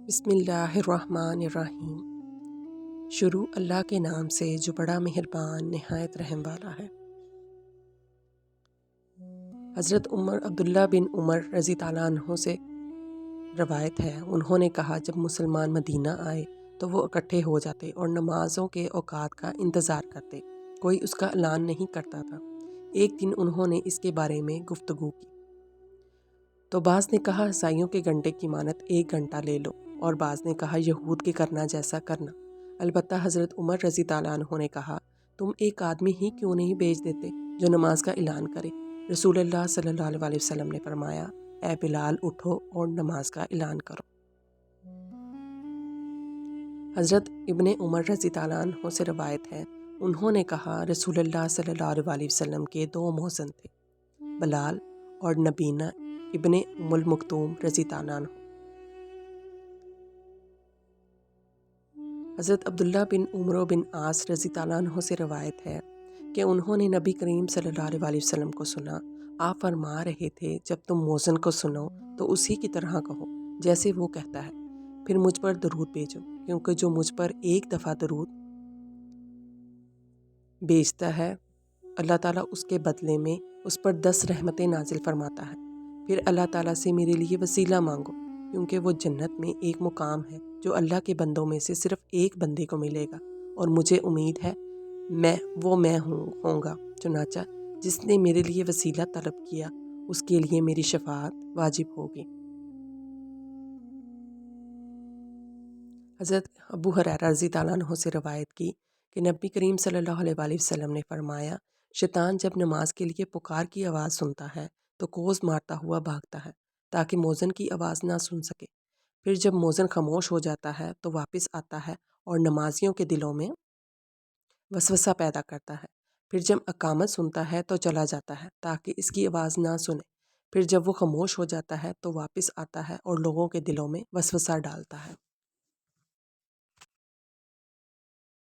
بسم اللہ الرحمن الرحیم۔ شروع اللہ کے نام سے جو بڑا مہربان نہایت رحم والا ہے۔ حضرت عبداللہ بن عمر رضی اللہ عنہ سے روایت ہے، انہوں نے کہا جب مسلمان مدینہ آئے تو وہ اکٹھے ہو جاتے اور نمازوں کے اوقات کا انتظار کرتے، کوئی اس کا اعلان نہیں کرتا تھا۔ ایک دن انہوں نے اس کے بارے میں گفتگو کی تو بعض نے کہا عیسائیوں کے گھنٹے کی مانند 1 گھنٹہ لے لو، اور بعض نے کہا یہود کے کرنا جیسا کرنا۔ البتہ حضرت عمر رضی اللہ عنہ نے کہا تم ایک آدمی ہی کیوں نہیں بھیج دیتے جو نماز کا اعلان کرے؟ رسول اللہ صلی اللہ علیہ وسلم نے فرمایا، اے بلال اٹھو اور نماز کا اعلان کرو۔ حضرت ابن عمر رضی اللہ عنہ سے روایت ہے، انہوں نے کہا رسول اللہ صلی اللہ علیہ وسلم کے 2 مؤذن تھے، بلال اور نبینہ ابن ام المکتوم رضی اللہ عنہ۔ حضرت عبداللہ بن عمرو بن عاص رضی اللہ عنہ سے روایت ہے کہ انہوں نے نبی کریم صلی اللہ علیہ وسلم کو سنا، آپ فرما رہے تھے جب تم مؤذن کو سنو تو اسی کی طرح کہو جیسے وہ کہتا ہے، پھر مجھ پر درود بھیجو، کیونکہ جو مجھ پر ایک دفعہ درود بھیجتا ہے اللہ تعالیٰ اس کے بدلے میں اس پر 10 رحمتیں نازل فرماتا ہے۔ پھر اللہ تعالیٰ سے میرے لیے وسیلہ مانگو، کیونکہ وہ جنت میں ایک مقام ہے جو اللہ کے بندوں میں سے صرف ایک بندے کو ملے گا، اور مجھے امید ہے میں ہوں گا۔ چنانچہ جس نے میرے لیے وسیلہ طلب کیا اس کے لیے میری شفاعت واجب ہوگی۔ حضرت ابو ہریرہ رضی اللہ عنہ سے روایت کی کہ نبی کریم صلی اللہ علیہ وسلم نے فرمایا، شیطان جب نماز کے لیے پکار کی آواز سنتا ہے تو کوس مارتا ہوا بھاگتا ہے تاکہ مؤذن کی آواز نہ سن سکے۔ پھر جب مؤذن خاموش ہو جاتا ہے تو واپس آتا ہے اور نمازیوں کے دلوں میں وسوسہ پیدا کرتا ہے۔ پھر جب اقامت سنتا ہے تو چلا جاتا ہے تاکہ اس کی آواز نہ سنے۔ پھر جب وہ خاموش ہو جاتا ہے تو واپس آتا ہے اور لوگوں کے دلوں میں وسوسہ ڈالتا ہے۔